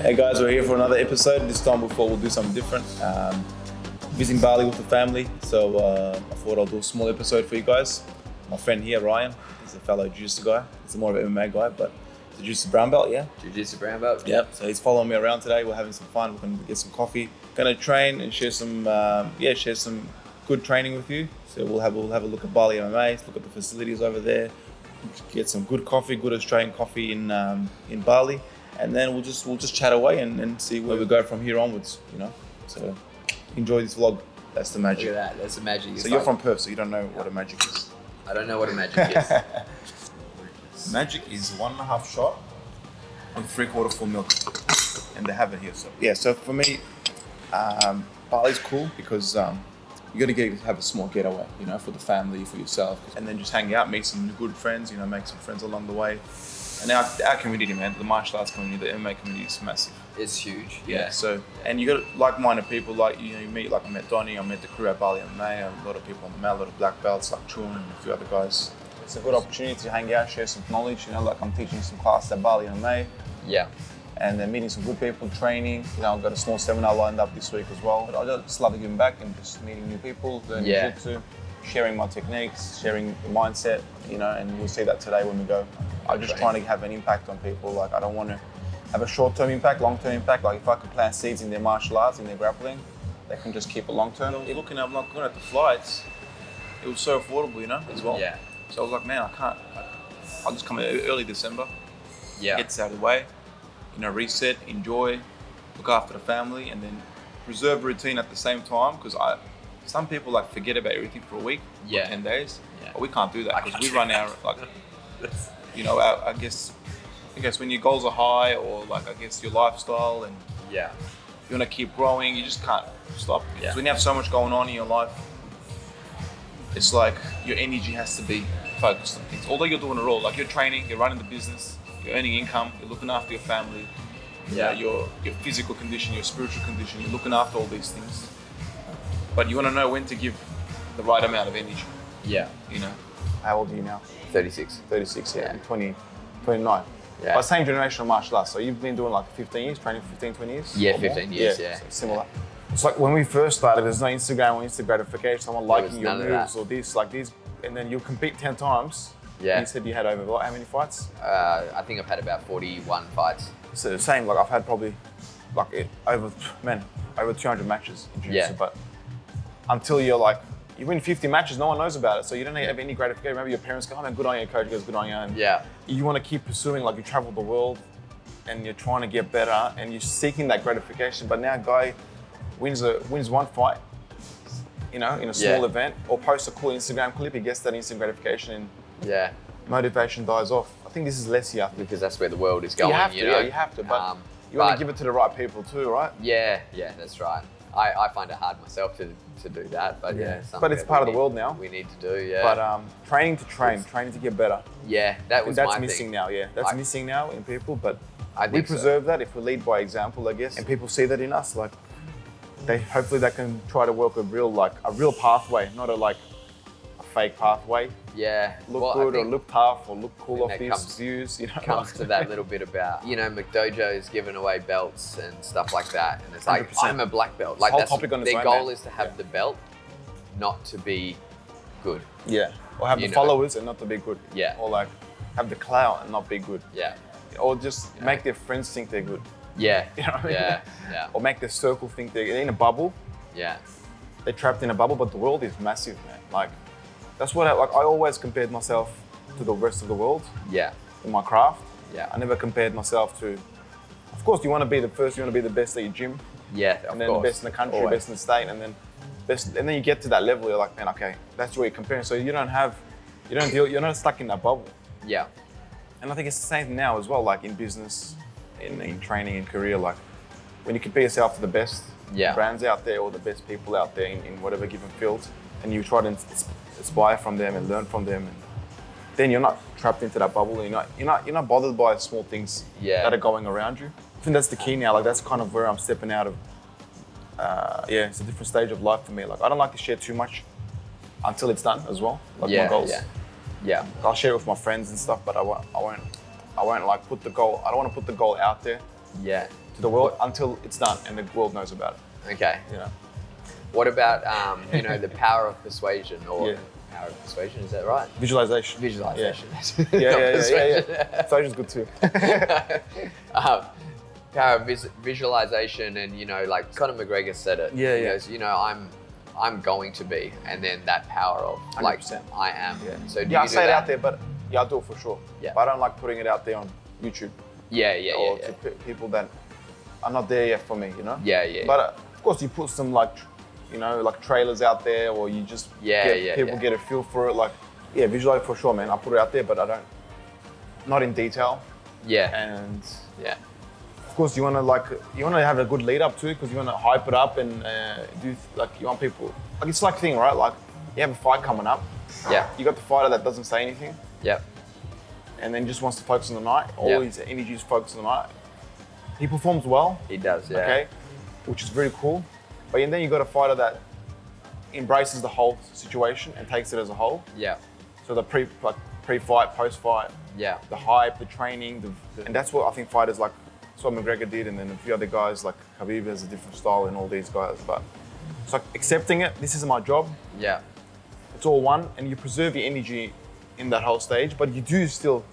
Hey guys, we're here for another episode. This time we'll do something different. Visiting Bali with the family, so I thought I'll do a small episode for you guys. My friend here, Ryan, he's a fellow jiu-jitsu guy. He's more of an MMA guy, but he's a jiu-jitsu brown belt, yeah? Jiu-jitsu brown belt? Yep, so he's following me around today. We're having some fun. We're going to get some coffee. Going to train and share some good training with you. So we'll have a look at Bali MMA, look at the facilities over there, get some good coffee, good Australian coffee in Bali. And then we'll just chat away and see where we go from here onwards, you know. So enjoy this vlog. That's the magic. Look at that. That's the magic. So you're from Perth, so you don't know what a magic is. I don't know what a magic is. Magic is 1.5 shot on 3/4 full milk, and they have it here. So yeah. So for me, Bali's cool because you got to have a small getaway, you know, for the family, for yourself, and then just hang out, meet some good friends, you know, make some friends along the way. And our community, man, the martial arts community, the MMA community is massive. It's huge. Yeah. So, and you got like-minded people, like, you know, you meet, like I met Donnie, I met the crew at Bali MMA, a lot of people on the mat, a lot of black belts, like Chun and a few other guys. It's a good opportunity to hang out, share some knowledge, you know, like I'm teaching some class at Bali MMA. Yeah. And then meeting some good people, training. You know, I've got a small seminar lined up this week as well. But I just love giving back and just meeting new people, learning jiu-jitsu, sharing my techniques, sharing the mindset, you know, and you'll see that today when we go. I'm just trying to have an impact on people. Like, I don't want to have a short-term impact, long-term impact. Like, if I could plant seeds in their martial arts, in their grappling, they can just keep it long-term. I was looking at the flights. It was so affordable, you know, as well. Yeah. So I was like, man, I can't. I'll just come early December. Yeah. Get this out of the way. You know, reset, enjoy, look after the family, and then preserve routine at the same time. Because some people like forget about everything for a week, or 10 days. Yeah. But we can't do that because we run our like. You know, I guess when your goals are high, or like I guess your lifestyle, and you want to keep growing, you just can't stop. Because when you have so much going on in your life, it's like your energy has to be focused on things. Although you're doing it all, like you're training, you're running the business, you're earning income, you're looking after your family, you know, your physical condition, your spiritual condition, you're looking after all these things. But you want to know when to give the right amount of energy. Yeah. You know. How old are you now? 36. 36, yeah. I'm 29. Yeah. But same generation of martial arts. So you've been doing like 15 years, training for 15, 20 years? Yeah, 15 years, yeah. So similar. It's like when we first started, there's no Instagram or instant gratification, someone liking your moves or this, like these, and then you'll compete 10 times. Yeah. You said you had over what, how many fights? I think I've had about 41 fights. So the same, like I've had probably like over 200 matches in jiu-jitsu, but until you're like, you win 50 matches, no one knows about it, so you don't have any gratification. Maybe your parents go, oh man, good on you, coach goes, good on you. And you want to keep pursuing, like you travel the world and you're trying to get better and you're seeking that gratification. But now a guy wins one fight, you know, in a small event, or posts a cool Instagram clip, he gets that instant gratification and motivation dies off. I think this is less here. Because that's where the world is going, you know? You have to, but you want to give it to the right people too, right? Yeah, that's right. I find it hard myself to do that, but but it's part of the world now. We need to do, But training to get better. Yeah, that's missing now. Yeah, that's missing now in people. But I think we preserve that if we lead by example, I guess, and people see that in us. Like, hopefully they can try to work a real pathway, not a fake pathway. Yeah. Look good or look tough or look cool off these views. You know, comes to that little bit about, you know, McDojo's giving away belts and stuff like that, and it's like 100%. I'm a black belt. Like their goal is to have the belt, not to be good. Yeah. Or have the followers and not to be good. Yeah. Or like have the clout and not be good. Yeah. Or just make their friends think they're good. Yeah. You know what I mean? Yeah. Or make their circle think they're in a bubble. Yeah. They're trapped in a bubble, but the world is massive, man. Like, that's what I always compared myself to the rest of the world. Yeah. In my craft. Yeah. I never compared myself to, of course, you want to be the first, you want to be the best at your gym. Yeah, and then the best in the country, best in the state, and then and then you get to that level, you're like, man, okay, that's where you're comparing. So you're not stuck in that bubble. Yeah. And I think it's the same now as well, like in business, in training, in career, like when you compare yourself to the best brands out there or the best people out there in whatever given field, and you try to inspire from them and learn from them, and then you're not trapped into that bubble. You're not bothered by small things that are going around you. I think that's the key now. Like that's kind of where I'm stepping out of. It's a different stage of life for me. Like I don't like to share too much until it's done as well. Like my goals. Yeah. I'll share it with my friends and stuff, but I won't like put the goal. I don't want to put the goal out there Yeah. To the world until it's done and the world knows about it. Okay. You know. What about the power of persuasion or power of persuasion? Is that right? Visualization. Visualization. Yeah. Persuasion's good too. Power of visualization, and like Conor McGregor said it. Yeah, he goes, I'm going to be, and then that power of 100%. like I am. Yeah. So I say it out there, but I do it for sure. Yeah. But I don't like putting it out there on YouTube. Or to people that are not there yet for me, Yeah. But of course, you put some like trailers out there, or you just get a feel for it. Like, visualize for sure, man. I put it out there, but I don't, not in detail. Yeah. And of course, you want to have a good lead up to it, because you want to hype it up and you want people, like, it's like a thing, right? Like, you have a fight coming up. Yeah. You got the fighter that doesn't say anything. Yeah. And then just wants to focus on the night. All his energy is focused on the night. He performs well. He does, yeah. Okay, which is very cool. But then you got a fighter that embraces the whole situation and takes it as a whole. Yeah. So the pre-fight, post-fight. Yeah. The hype, the training, and that's what I think fighters like. That's what McGregor did, and then a few other guys like Khabib has a different style, and all these guys. But it's like accepting it. This is my job. Yeah. It's all one, and you preserve your energy in that whole stage, but you do still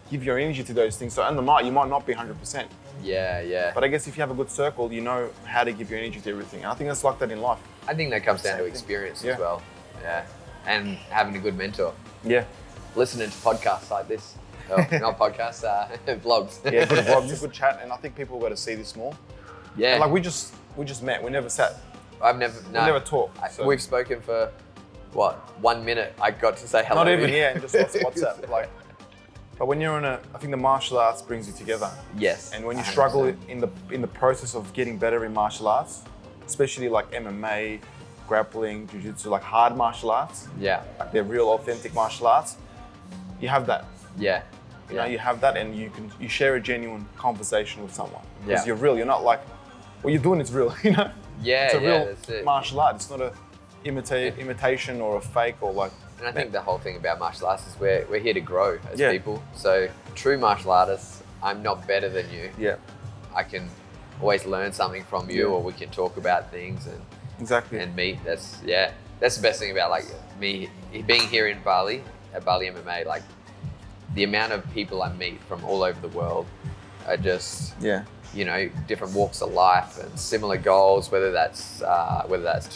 give your energy to those things. So on the night, you might not be 100%. Yeah. But I guess if you have a good circle, you know how to give your energy to everything. And I think that's like that in life. I think that comes down to experience as well. Yeah. And having a good mentor. Yeah. Listening to podcasts like this. Oh, not podcasts, vlogs. Yeah, good vlogs, good chat. And I think people got to see this more. Yeah. And like we just met. We never sat. We never talked. So. We've spoken for, 1 minute. I got to say hello. Not even, and just WhatsApp. But when you're I think the martial arts brings you together. Yes. And when you 100%. Struggle in the process of getting better in martial arts, especially like MMA, grappling, jiu-jitsu, like hard martial arts. Yeah. Like they're real authentic martial arts. You have that. Yeah. You know, you have that, and you share a genuine conversation with someone. Because you're real. You're not like, what you're doing is real, Yeah, it's a real that's it. martial art. It's not a imitation or a fake or like. And I think the whole thing about martial arts is we're here to grow as people. So true martial artists, I'm not better than you. Yeah. I can always learn something from you, or we can talk about things and meet. That's the best thing about like me being here in Bali at Bali MMA. Like the amount of people I meet from all over the world are just different walks of life and similar goals, whether that's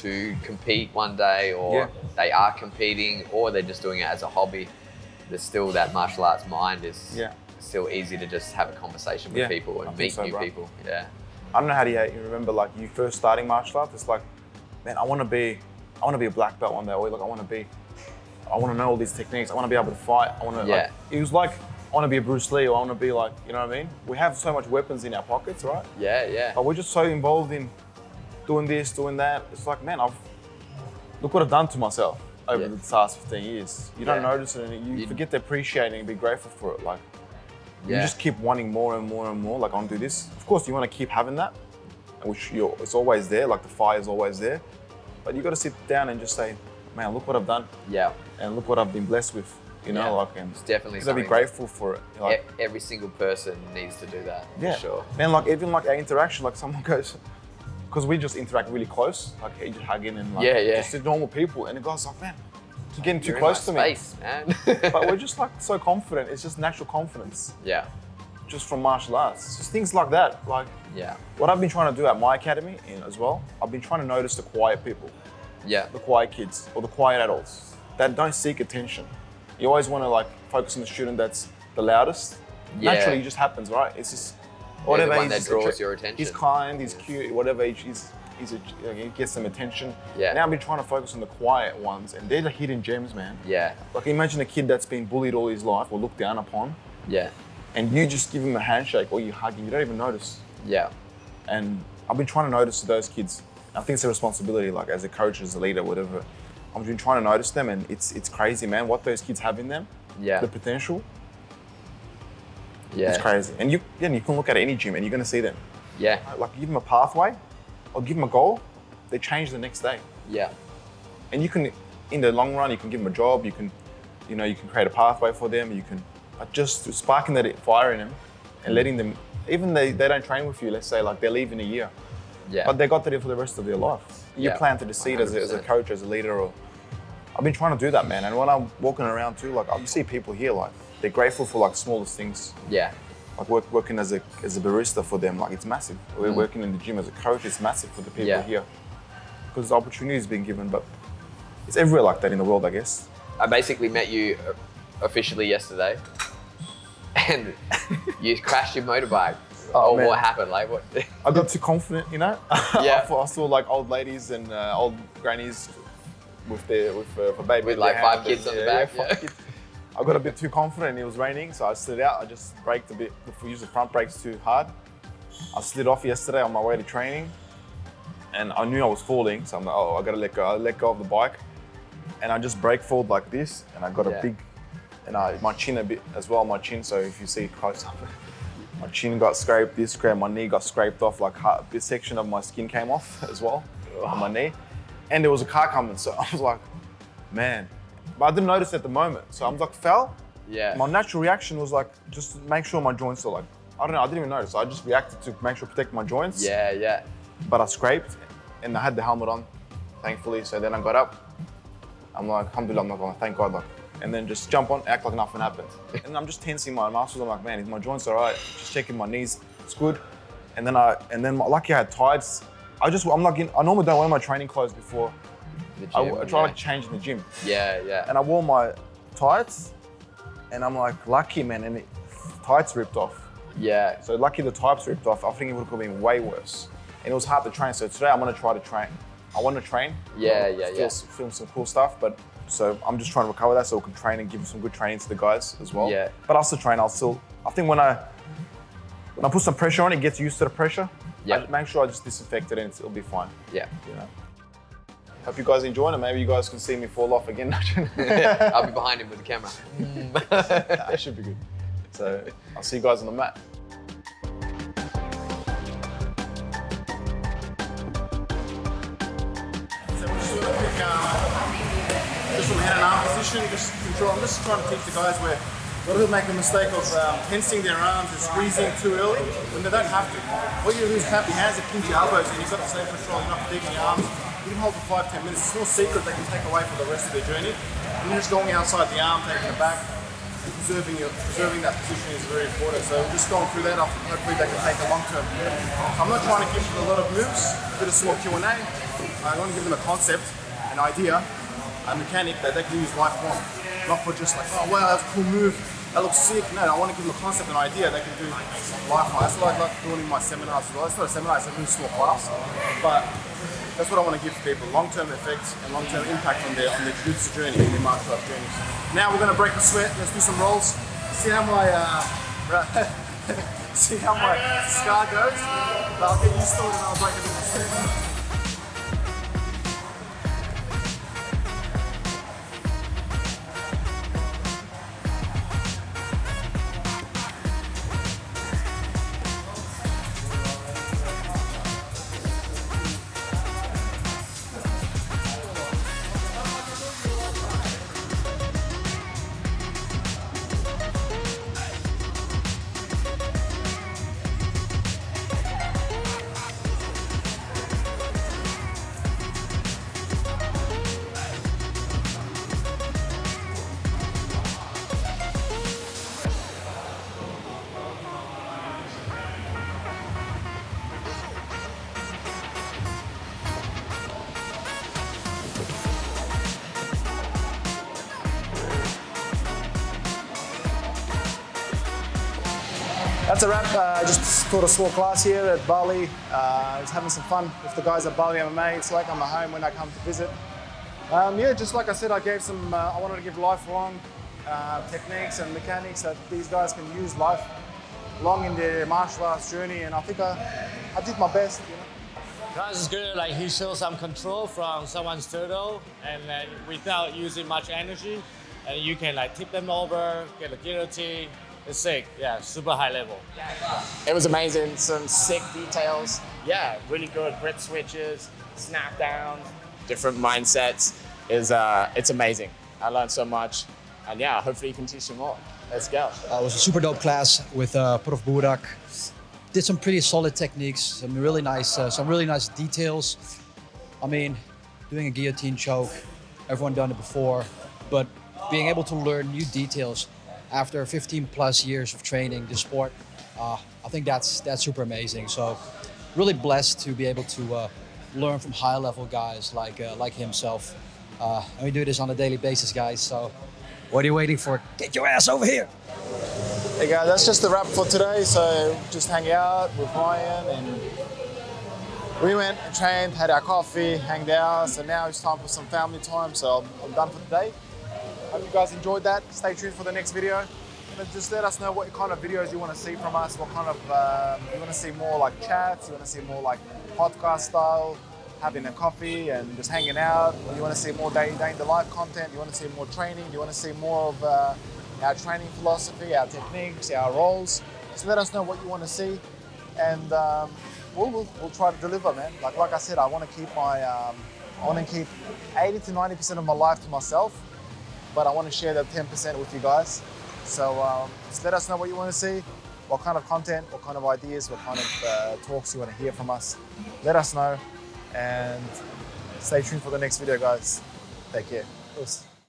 to compete one day, or they are competing, or they're just doing it as a hobby. There's still that martial arts mind is still easy to just have a conversation with people and meet new people. Yeah. I don't know how do you remember like you first starting martial arts. It's like, man, I want to be a black belt one day, or like I want to know all these techniques. I want to be able to fight. I want to it was like, I want to be a Bruce Lee, or I want to be like, you know what I mean? We have so much weapons in our pockets, right? Yeah. But we're just so involved in doing this, doing that. It's like, man, look what I've done to myself over the past 15 years. You don't notice it, and you forget to appreciate it and be grateful for it. Like, you just keep wanting more and more and more. Like, I want to do this. Of course, you want to keep having that, which it's always there. Like the fire is always there. But you got to sit down and just say, man, look what I've done. Yeah. And look what I've been blessed with. You know, like, and it's definitely something. Be grateful for it. Like, every single person needs to do that. For sure. Man, like even like our interaction, like someone goes, because we just interact really close, like just hugging and like just normal people, and the guy's like, man, you're getting too close to me. Space, man. But we're just like so confident. It's just natural confidence. Yeah. Just from martial arts. It's just things like that. Like what I've been trying to do at my academy as well, I've been trying to notice the quiet people. Yeah. The quiet kids or the quiet adults that don't seek attention. You always want to like focus on the student that's the loudest. Yeah. Naturally, it just happens, right? It's just whatever. The one that draws your attention. He's kind, he's cute, whatever. He gets some attention. Yeah. Now I've been trying to focus on the quiet ones, and they're the hidden gems, man. Yeah. Like imagine a kid that's been bullied all his life or looked down upon. Yeah. And you just give him a handshake or you hug him, you don't even notice. Yeah. And I've been trying to notice those kids. I think it's a responsibility, like as a coach, as a leader, whatever. I've been trying to notice them, and it's crazy, man, what those kids have in them. Yeah. The potential. Yeah. It's crazy. And you can look at any gym and you're going to see them. Yeah. Like give them a pathway or give them a goal, they change the next day. Yeah. And you can, in the long run, you can give them a job, you can create a pathway for them, you can just sparking that fire in them, and letting them, even they don't train with you, let's say like they leave in a year. Yeah. But they got that for the rest of their life. You planted a seed as a coach, as a leader, or I've been trying to do that, man. And when I'm walking around too, like I see people here, like they're grateful for like smallest things. Yeah. Like working as a barista for them, like it's massive. We're working in the gym as a coach, it's massive for the people here. Because the opportunity is being given, but it's everywhere like that in the world, I guess. I basically met you officially yesterday, and you crashed your motorbike. Oh, what happened? Like what? I got too confident, you know. Yeah. I saw like old ladies and old grannies with a baby with like 5 kids on the back. Yeah, 5 kids. I got a bit too confident and it was raining, so I slid out. I just braked a bit, used the front brakes too hard. I slid off yesterday on my way to training, and I knew I was falling, so I'm like, oh, I gotta let go. I let go of the bike, and I just brake forward like this, and I got a big, and my chin a bit as well, my chin, so if you see close up, my chin got scraped, my knee got scraped off, like a bit section of my skin came off as well on my knee. And there was a car coming, so I was like, man. But I didn't notice at the moment. So I'm like, fell. Yeah. My natural reaction was like, just make sure my joints are like, I don't know, I didn't even notice. I just reacted to make sure protect my joints. Yeah, yeah. But I scraped and I had the helmet on, thankfully. So then I got up. I'm like, alhamdulillah, I'm not going, thank God. Like, and then just jump on, act like nothing happened. And I'm just tensing my muscles. I'm like, man, is my joints all right? Just checking my knees, it's good. And then lucky I had tights. I normally don't wear my training clothes before. The gym, I try to change in the gym. Yeah, yeah. And I wore my tights, and I'm like, lucky, man, and tights ripped off. Yeah. So lucky the tights ripped off. I think it would have been way worse. And it was hard to train. So today I'm gonna try to train. I want to train. Yeah. Film some cool stuff, but so I'm just trying to recover that so we can train and give some good training to the guys as well. Yeah. But I'll still train. I think when I put some pressure on, it gets used to the pressure. Yeah. Make sure I just disinfect it and it'll be fine. Yeah. You know. Hope you guys enjoying it. Maybe you guys can see me fall off again. I'll be behind him with the camera. That should be good. So I'll see you guys on the mat. So we'll just do a quick, just from hand and arm position, just control. I'm just trying to teach the guys where a lot of people make the mistake of tensing their arms and squeezing too early when they don't have to. What you do is tap your hands and pinch your elbows and you've got the same control, you're not fatiguing your arms. You can hold for 5-10 minutes. It's a small secret they can take away for the rest of their journey. And you're just going outside the arm, taking it back, and preserving that position is very important. So just going through that, hopefully they can take a long term. I'm not trying to give them a lot of moves, a bit of small Q&A. I want to give them a concept, an idea, a mechanic that they can use lifelong. Not for just like, oh wow, that's a cool move. That looks sick. No, I want to give them a concept, an idea they can do lifelong. That's what I like doing in my seminars as well. It's not a seminar, it's a really small class. But that's what I want to give to people, long-term effects and long-term impact on their jiu-jitsu journey and their martial arts journeys. Now we're going to break the sweat. Let's do some rolls. See how my scar goes. But I'll get used to it and I'll break it in the sweat. That's a wrap. Just taught a small class here at Bali. Just having some fun with the guys at Bali MMA. It's like I'm at home when I come to visit. Yeah, just like I said, I gave some. I wanted to give lifelong techniques and mechanics that these guys can use lifelong in their martial arts journey, and I think I did my best. You know. Guys, it's good. Like he shows some control from someone's turtle, and without using much energy, and you can like tip them over, get a guillotine. It's sick, yeah, super high level. It was amazing, some sick details. Yeah, really good grip switches, snap down, different mindsets. It's amazing. I learned so much. And yeah, hopefully you can teach them more. Let's go. It was a super dope class with Prof. Burak. Did some pretty solid techniques, some really nice details. I mean, doing a guillotine choke, everyone done it before, but being able to learn new details after 15 plus years of training this sport, I think that's super amazing. So really blessed to be able to learn from high level guys like himself. And we do this on a daily basis, guys. So what are you waiting for? Get your ass over here. Hey guys, that's just the wrap for today. So just hang out with Ryan, and we went and trained, had our coffee, hanged out. So now it's time for some family time. So I'm done for today. Hope you guys enjoyed that. Stay tuned for the next video. And just let us know what kind of videos you want to see from us. What kind of, you want to see more like chats? You want to see more like podcast style, having a coffee and just hanging out? Or you want to see more day in the life content? You want to see more training? You want to see more of our training philosophy, our techniques, our roles? So let us know what you want to see, and we'll try to deliver, man. Like I said, I want to keep 80 to 90% of my life to myself, but I want to share that 10% with you guys. So just let us know what you want to see, what kind of content, what kind of ideas, what kind of talks you want to hear from us. Let us know, and stay tuned for the next video, guys. Take care. Peace.